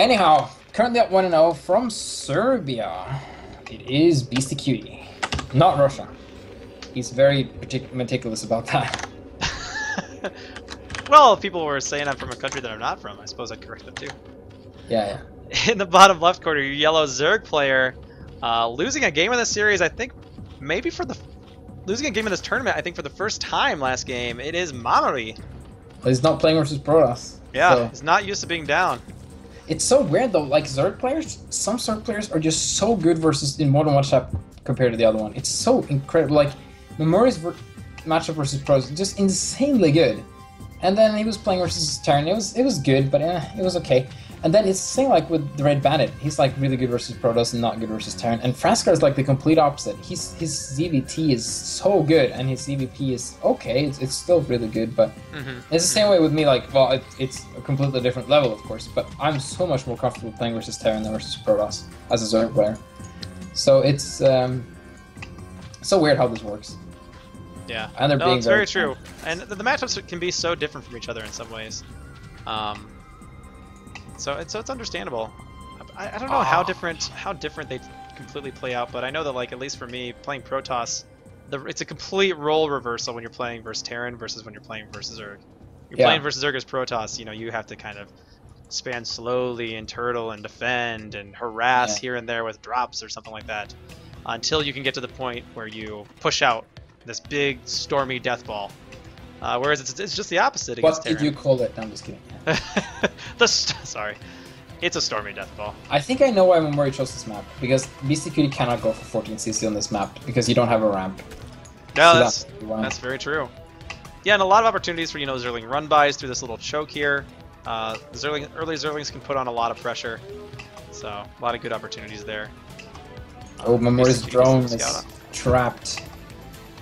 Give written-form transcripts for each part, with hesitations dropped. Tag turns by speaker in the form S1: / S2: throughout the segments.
S1: Anyhow, currently at 1-0 from Serbia. It is Beastyqt, not Russia. He's very meticulous about that.
S2: Well, if people were saying I'm from a country that I'm not from, I suppose I'd correct them too.
S1: Yeah,
S2: In the bottom left corner, your yellow Zerg player losing a game in this series, I think maybe losing a game in this tournament, I think for the first time last game, it is Mamuri.
S1: But he's not playing versus Protoss.
S2: Yeah,
S1: so.
S2: he's not used to being down.
S1: It's so weird though, like Zerg players, some Zerg players are just so good versus in Modern Warfare compared to the other one. It's so incredible. Like Mamuri's matchup versus Pros, just insanely good. And then he was playing versus Terran. It was good, but it was okay. And then it's the same like with the Red Bandit. He's like really good versus Protoss and not good versus Terran. And Frascar is like the complete opposite. His ZVT is so good, and his CVP is okay. It's still really good, but it's the same way with me. Like, well, it's a completely different level, of course. But I'm so much more comfortable playing versus Terran than versus Protoss as a Zerg player. So it's so weird how this works.
S2: Yeah,
S1: and they're being
S2: it's very true. And the matchups can be so different from each other in some ways. So it's understandable. I don't know how different they completely play out, but I know that like at least for me playing Protoss, it's a complete role reversal when you're playing versus Terran versus when you're playing versus Zerg. You're playing versus Zerg as Protoss, you know, you have to kind of span slowly and turtle and defend and harass here and there with drops or something like that, until you can get to the point where you push out this big stormy death ball. Whereas it's just the opposite against Terran.
S1: What did you call it? I'm just kidding.
S2: Sorry. It's a stormy death ball.
S1: I think I know why Mamuri chose this map, because Beastyqt cannot go for 14 CC on this map, because you don't have a ramp.
S2: No, so that's very true. Yeah, and a lot of opportunities for, you know, Zerling run-bys through this little choke here. Early Zerlings can put on a lot of pressure, so a lot of good opportunities there.
S1: Oh, Mamuri's drone is trapped.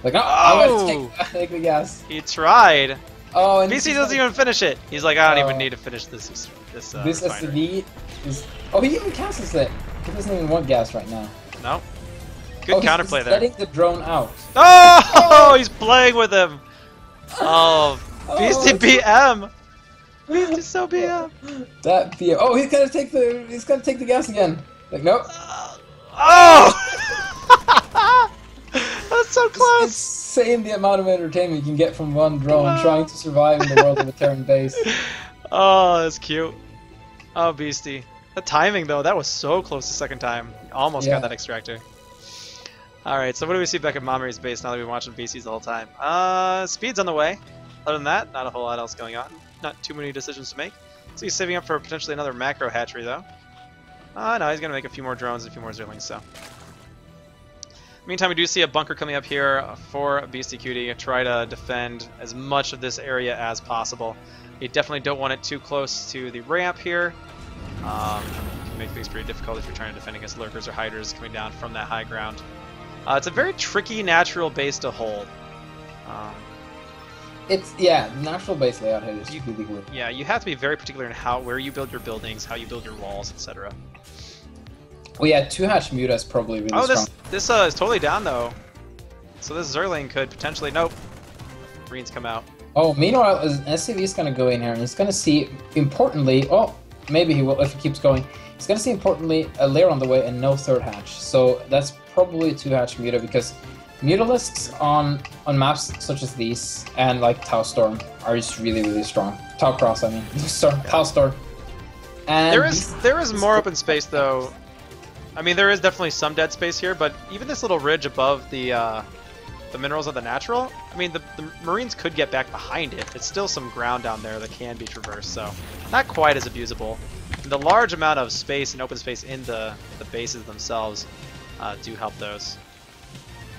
S1: Like, I'm gonna take the gas.
S2: He tried.
S1: Oh, and
S2: BC doesn't even finish it. He's like, I don't even need to finish this. This
S1: SCV is. Oh, he even cancels it. He doesn't even want gas right now.
S2: No. Good counterplay there.
S1: Letting the drone out.
S2: Oh, he's playing with him. Oh, Beasty BM. Beasty so BM.
S1: That BM. Oh, he's gonna take the gas again. Like, nope.
S2: That's so close.
S1: It's insane the amount of entertainment you can get from one drone trying to survive in the world of a Terran base.
S2: Oh, that's cute. Oh, Beasty. The timing, though, that was so close the second time. Almost got that extractor. Alright, so what do we see back at Mamuri's base now that we've been watching Beasties the whole time? Speed's on the way. Other than that, not a whole lot else going on. Not too many decisions to make. So he's saving up for potentially another macro hatchery, though. No, he's going to make a few more drones and a few more Zerlings, so. Meantime, we do see a bunker coming up here for Beastyqt. Try to defend as much of this area as possible. You definitely don't want it too close to the ramp here. It can make things pretty difficult if you're trying to defend against lurkers or hiders coming down from that high ground. It's a very tricky natural base to hold.
S1: Natural base layout here is really good.
S2: Yeah, you have to be very particular in where you build your buildings, how you build your walls, etc.
S1: Oh yeah, 2-hatch Muta is probably really strong.
S2: This is totally down though. So this Zerling could potentially Marines come out.
S1: Oh, meanwhile, SCV is gonna go in here and he's gonna see importantly. Oh, maybe he will if he keeps going. He's gonna see importantly a layer on the way and no 3rd hatch. So that's probably a 2-hatch Muta, because Mutalisks on maps such as these and like Tau Storm are just really strong. Tau Cross, I mean, Tau Storm. And
S2: there is more open space though. I mean, there is definitely some dead space here, but even this little ridge above the minerals of the natural, I mean, the Marines could get back behind it. It's still some ground down there that can be traversed, so not quite as abusable. And the large amount of space and open space in the bases themselves do help those.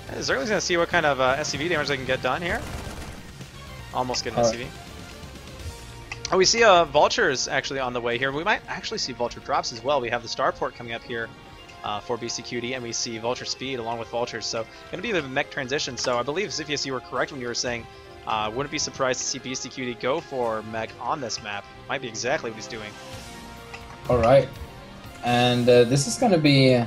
S2: Zerling's going to see what kind of SCV damage they can get done here. Almost get an SCV. Oh, we see Vultures actually on the way here. We might actually see Vulture drops as well. We have the Starport coming up here for Beastyqt, and we see Vulture Speed along with Vultures. So going to be a bit of a mech transition. So I believe, Ziphius, you were correct when you were saying wouldn't be surprised to see Beastyqt go for mech on this map. Might be exactly what he's doing.
S1: All right, and this is going to be.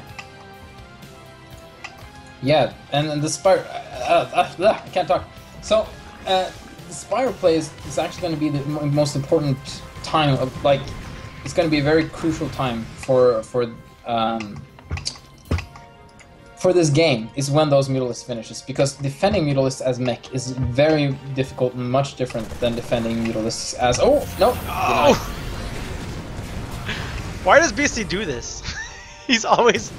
S1: Yeah, and the Spire... I can't talk. So, the Spire play is actually going to be the most important time of, like... it's going to be a very crucial time for this game is when those Mutalisks finishes, because defending Mutalisks as mech is very difficult and much different than defending Mutalisks as... Oh, no!
S2: Oh. Why does Beasty do this? He's always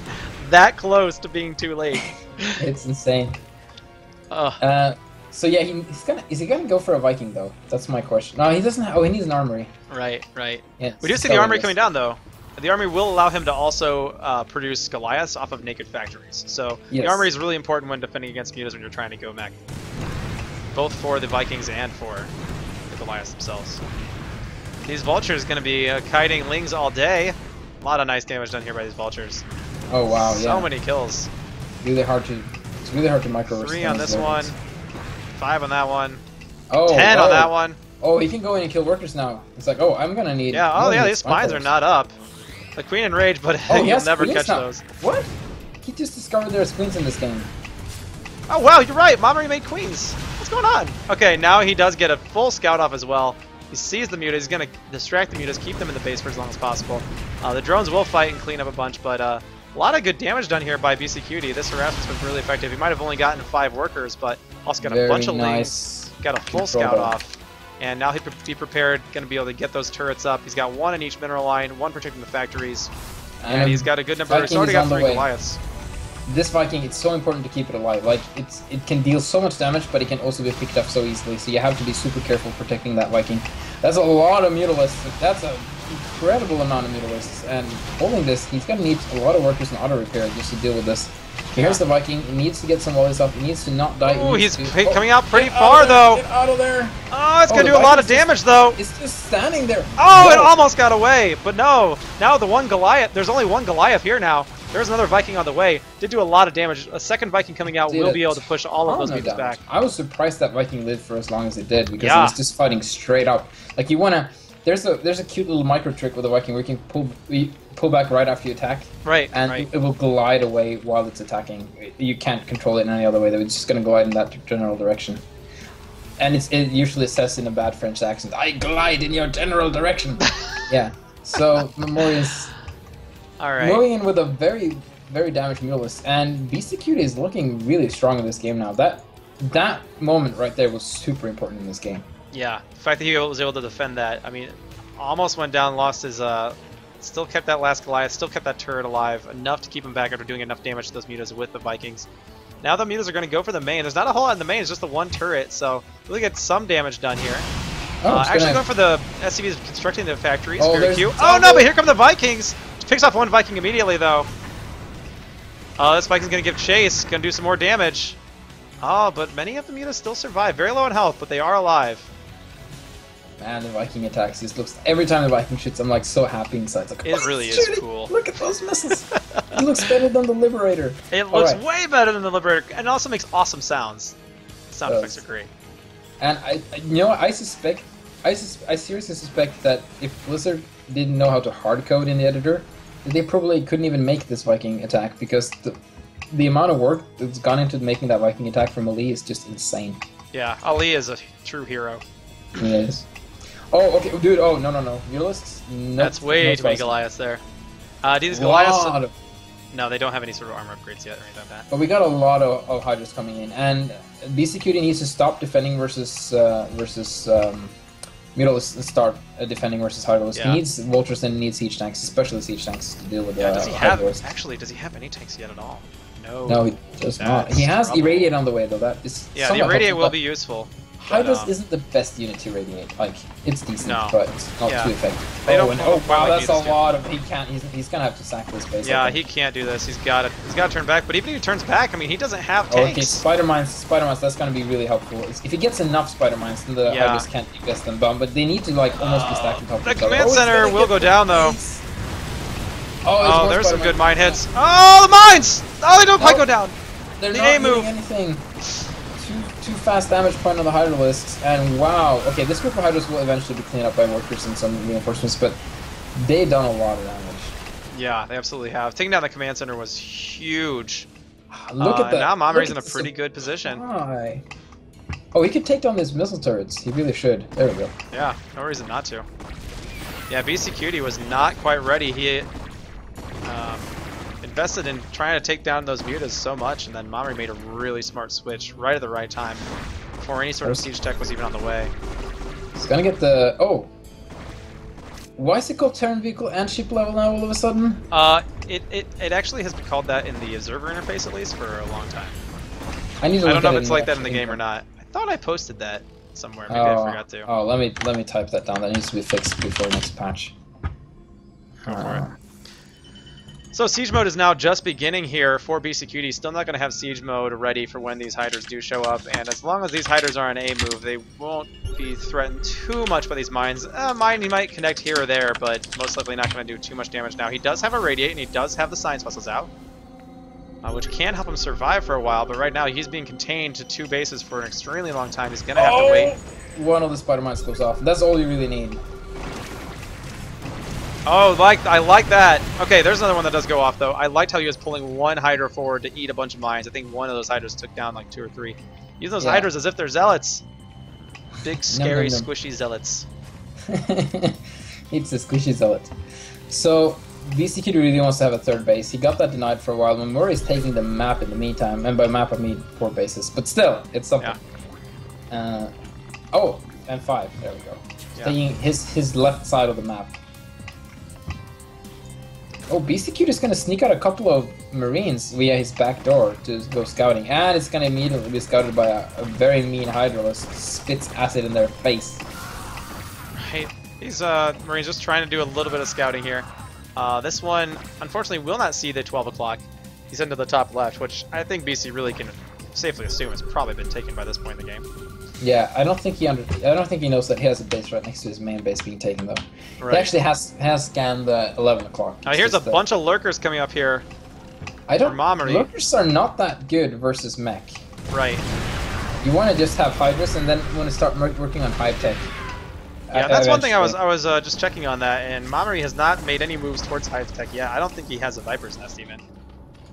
S2: that close to being too late.
S1: It's insane. So yeah, is he gonna go for a Viking though? That's my question. No, he doesn't have... Oh, he needs an armory.
S2: Right, right.
S1: Yeah,
S2: we do see the armory coming down though. The armory will allow him to also produce Goliaths off of naked factories. So the armory is really important when defending against mutas when you're trying to go mech. Both for the Vikings and for the Goliaths themselves. These vultures going to be kiting lings all day. A lot of nice damage done here by these vultures.
S1: Oh wow, yeah.
S2: So many kills.
S1: Really hard to... It's really hard to micro.
S2: 3 on this one. 5 on that one.
S1: Oh,
S2: 10 on that one.
S1: Oh, he can go in and kill workers now. It's like, oh, I'm gonna need...
S2: Yeah, oh yeah, these spines are not up. The Queen Enraged, but you'll never catch those.
S1: What? He just discovered there's queens in this game.
S2: Oh wow, you're right. Mamuri made queens. What's going on? Okay, now he does get a full scout off as well. He sees the mutas. He's gonna distract the mutas, keep them in the base for as long as possible. The drones will fight and clean up a bunch, but a lot of good damage done here by Beastyqt. This harassment's been really effective. He might have only gotten 5 workers, but also got a bunch of lings. Got a full scout off. And now he'll be prepared, going to be able to get those turrets up. He's got 1 in each mineral line, 1 protecting the factories. And he's got a good number. He's already got 3 Goliaths.
S1: This Viking, it's so important to keep it alive. Like, it can deal so much damage, but it can also be picked up so easily. So you have to be super careful protecting that Viking. That's a lot of Mutalisks. That's an incredible amount of Mutalisks. And holding this, he's going to need a lot of workers and auto repair just to deal with this. Here's the Viking. He needs to get some wallies up. He needs to not die.
S2: Oh, he's coming out pretty far, though.
S1: Get out of there.
S2: Oh, it's going to do a lot of damage, though.
S1: It's just standing there.
S2: Oh, it almost got away. But no. Now the one Goliath. There's only 1 Goliath here now. There's another Viking on the way. Did do a lot of damage. A second Viking coming out will be able to push all of those mutas back.
S1: I was surprised that Viking lived for as long as it did, because it was just fighting straight up. Like, you want to... There's a cute little micro trick with a Viking where you can pull back right after you attack.
S2: Right,
S1: and it will glide away while it's attacking. You can't control it in any other way. It's just going to glide in that general direction. And it usually says in a bad French accent, "I glide in your general direction." Yeah. So Mamuri is moving in with a very, very damaged Mutalisk, and Beastyqt is looking really strong in this game now. That moment right there was super important in this game.
S2: Yeah, the fact that he was able to defend that, I mean, almost went down, lost his, still kept that last Goliath, still kept that turret alive, enough to keep him back after doing enough damage to those mutas with the Vikings. Now the mutas are going to go for the main. There's not a whole lot in the main, it's just the 1 turret, so we'll get some damage done here. Actually going for the SCVs constructing the factories, very cute. Oh no, but here come the Vikings! Picks off 1 Viking immediately, though. This Viking's going to give chase, going to do some more damage. Oh, but many of the mutas still survive. Very low in health, but they are alive.
S1: Man, the Viking attacks just looks... Every time the Viking shoots, I'm like so happy inside. It's like,
S2: it really is cool.
S1: Look at those missiles. It looks better than the Liberator.
S2: It looks way better than the Liberator, and it also makes awesome sounds. Sound effects are great.
S1: And you know what? I seriously suspect that if Blizzard didn't know how to hard code in the editor, they probably couldn't even make this Viking attack, because the amount of work that's gone into making that Viking attack from Ali is just insane.
S2: Yeah, Ali is a true hero.
S1: He is. Oh, okay, dude. Oh, no. Mutalisks? Nope.
S2: That's way too many Goliaths there. Do these Goliaths... No, they don't have any sort of armor upgrades yet or anything like that.
S1: But we got a lot of Hydras coming in, and Beastyqt needs to stop defending versus Mutalisks and start defending versus Hydras. Yeah. He needs Vultures and he needs siege tanks, especially siege tanks, to deal with
S2: does he have any tanks yet at all? No.
S1: No, he does not. He has Irradiate on the way, though. That is
S2: the Irradiate will be useful.
S1: Hydras isn't the best unit to radiate. Like, it's decent, but it's not too effective.
S2: Wow,
S1: that's a lot of... He's gonna have to sack this base.
S2: Yeah, he can't do this. He's got to turn back. But even if he turns back, I mean, he doesn't have tanks.
S1: Okay, Spider Mines, that's gonna be really helpful. If he gets enough Spider Mines, then the Hydras can't invest them. But they need to like almost be stacked on top of each other.
S2: The command center will go down though. Oh, there's some good mine hits. Oh, the mines! Oh, they don't quite go down.
S1: They're not doing anything. Too fast damage point on the Hydralisks, and wow, okay, this group of Hydras will eventually be cleaned up by workers and some reinforcements, but they've done a lot of damage.
S2: Yeah, they absolutely have. Taking down the command center was huge.
S1: Look at that.
S2: Now Mamuri's in a pretty good position.
S1: Oh, he could take down these missile turrets. He really should. There we go.
S2: Yeah, no reason not to. Yeah, Beastyqt was not quite ready. He invested in trying to take down those mutas so much, and then Mamuri made a really smart switch right at the right time before any sort of siege tech was even on the way.
S1: He's gonna get the... Oh! Why is it called Terran Vehicle and Ship Level now all of a sudden?
S2: It actually has been called that in the observer interface at least for a long time.
S1: I
S2: don't know if it's like that in the game or not. I thought I posted that somewhere. Maybe I forgot to.
S1: Oh, let me type that down. That needs to be fixed before next patch.
S2: Go for it. So siege mode is now just beginning here for Beastyqt. He's still not going to have siege mode ready for when these hydras do show up, and as long as these hydras are on A move, they won't be threatened too much by these mines. Mine he might connect here or there, but most likely not going to do too much damage now. He does have a radiate, and he does have the science vessels out, which can help him survive for a while, but right now he's being contained to 2 bases for an extremely long time. He's going to have to wait.
S1: One of the spider mines goes off. That's all you really need.
S2: Oh, I like that. Okay, there's another one that does go off, though. I liked how he was pulling one Hydra forward to eat a bunch of mines. I think one of those Hydras took down like 2 or 3. Use those Hydras as if they're zealots. Big, scary, squishy zealots.
S1: It's a squishy zealot. So, Beastyqt really wants to have a 3rd base. He got that denied for a while. Mamuri is taking the map in the meantime, and by map I mean 4 bases. But still, it's something. Yeah. Oh, and 5. There we go. Yeah. Taking his left side of the map. Oh, Beastyqt is going to sneak out a couple of Marines via his back door to go scouting. And it's going to immediately be scouted by a very mean Hydra that spits acid in their face.
S2: Right. These Marines just trying to do a little bit of scouting here. This one, unfortunately, will not see the 12 o'clock. He's into the top left, which I think BC really can safely assume has probably been taken by this point in the game.
S1: Yeah, I don't think he knows that he has a base right next to his main base being taken though.
S2: Right.
S1: He actually has scanned the 11 o'clock.
S2: Here's a bunch of lurkers coming up here.
S1: Mamuri. Lurkers are not that good versus mech.
S2: Right.
S1: You want to just have Hydras and then you want to start working on hive tech.
S2: Yeah, that's one thing I was just checking on that, and Mamuri has not made any moves towards hive tech yet. I don't think he has a Viper's Nest even.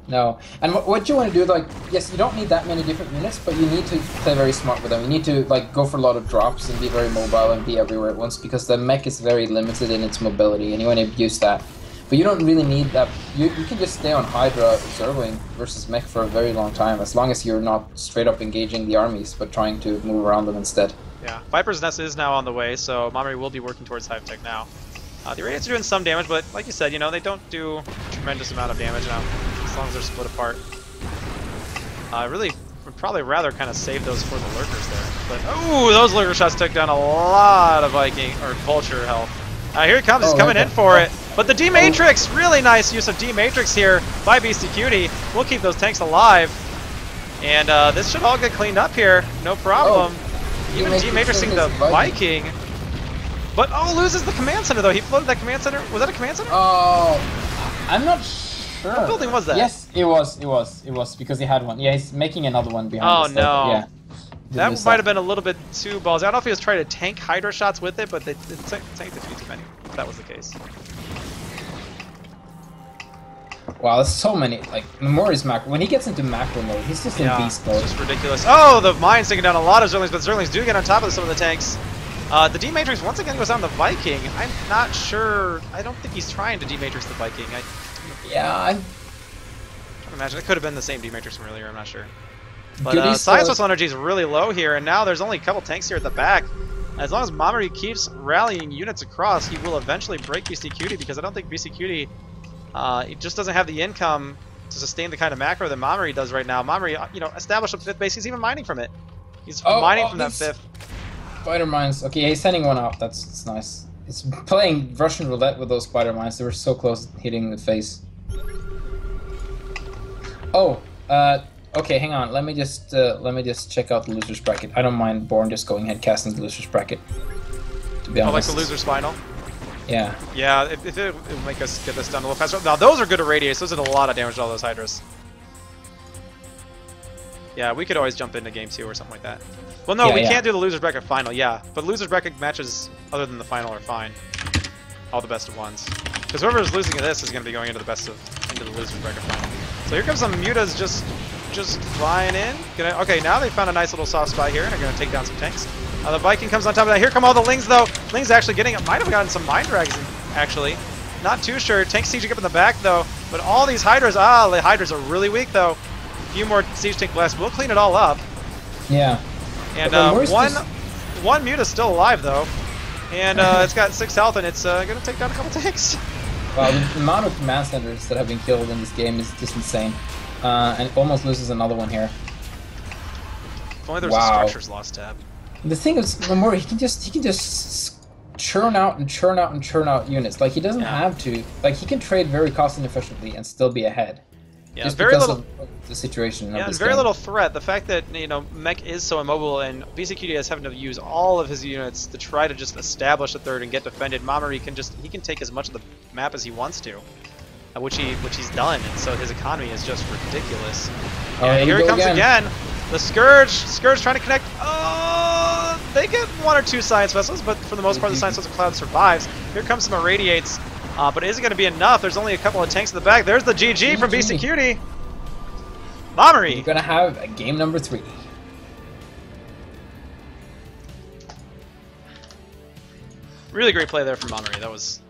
S1: No, and what you want to do, like, yes, you don't need that many different units, but you need to play very smart with them. You need to, like, go for a lot of drops and be very mobile and be everywhere at once, because the mech is very limited in its mobility, and you want to use that. But you don't really need that. You can just stay on Hydra observing versus mech for a very long time, as long as you're not straight up engaging the armies, but trying to move around them instead.
S2: Yeah, Viper's Nest is now on the way, so Mamuri will be working towards hive tech now. The Radiants are doing some damage, but like you said, you know, they don't do a tremendous amount of damage now, as long as they're split apart. I really would probably rather kind of save those for the lurkers there. But oh, those lurker shots took down a lot of Viking or Vulture health. Here he comes, he's coming in for it. But the D-Matrix, really nice use of D-Matrix here by Beastyqt. We'll keep those tanks alive. And this should all get cleaned up here, no problem. Even D-Matrixing the Viking. But loses the command center though. He floated that command center. Was that a command center?
S1: Oh, I'm not sure.
S2: What building was that?
S1: Yes, it was because he had one. Yeah, he's making another one behind.
S2: Oh no. Yeah. That might have been a little bit too balls. I don't know if he was trying to tank Hydra shots with it, but they tanked a few too many. If that was the case.
S1: Wow, there's so many. Like Mamuri's macro. When he gets into macro mode, he's just in beast mode.
S2: It's just ridiculous. Oh, the mine's taking down a lot of Zerlings, but Zerlings do get on top of some of the tanks. The D-Matrix once again goes on the Viking. I'm not sure. I don't think he's trying to D-Matrix the Viking.
S1: I
S2: imagine it could have been the same D-Matrix from earlier. I'm not sure. But Science Vessel energy is really low here, and now there's only a couple tanks here at the back. As long as Mamuri keeps rallying units across, he will eventually break Beastyqt, because I don't think Beastyqt he just doesn't have the income to sustain the kind of macro that Mamuri does right now. Mamuri, you know, established a 5th base. He's even mining from it. He's mining from that 5th.
S1: Spider mines. Okay, he's sending one off. That's nice. He's playing Russian roulette with those spider mines. They were so close to hitting the face. Oh, okay. Hang on. Let me just check out the losers bracket. I don't mind Born just going ahead casting the losers bracket. To be honest.
S2: Like the losers final.
S1: Yeah.
S2: Yeah. If it will make us get this done a little faster. Now those are good irradiates. Those did a lot of damage to all those Hydras. Yeah, we could always jump into game 2 or something like that. Well, no, we can't do the losers bracket final. Yeah, but losers bracket matches other than the final are fine. All the best of ones, because whoever is losing this is going to be going into the losers bracket final. So here comes some mutas just flying in. Okay, now they found a nice little soft spot here and are going to take down some tanks. The Viking comes on top of that. Here come all the Lings, though. Lings actually getting it. Might have gotten some Mind Drags, actually. Not too sure. Tank Siege up in the back, though. But all these Hydras, the Hydras are really weak, though. A few more Siege Tank blasts. We'll clean it all up.
S1: Yeah.
S2: And one Muta's still alive, though. And it's got 6 health, and it's going to take down a couple tanks.
S1: Well, the amount of command centers that have been killed in this game is just insane. And it almost loses another one here.
S2: If only there was a Structures Lost tab.
S1: The thing is, Mamuri, he can just churn out and churn out and churn out units. Like, he doesn't have to. Like, he can trade very cost inefficiently and still be ahead.
S2: Yeah,
S1: just
S2: very
S1: because
S2: little.
S1: of the situation.
S2: Yeah, and very little threat. The fact that Mech is so immobile and Beastyqt is having to use all of his units to try to just establish a third and get defended. Mamuri can take as much of the map as he wants to, which he's done, and so his economy is just ridiculous. And here he comes again. The Scourge trying to connect. Oh, they get 1 or 2 Science Vessels, but for the most part, the Science Vessel Cloud survives. Here comes some Irradiates, but is it going to be enough? There's only a couple of tanks in the back. There's the GG from Beastyqt. Mamuri.
S1: You're going to have a game number 3.
S2: Really great play there from Mamuri. That was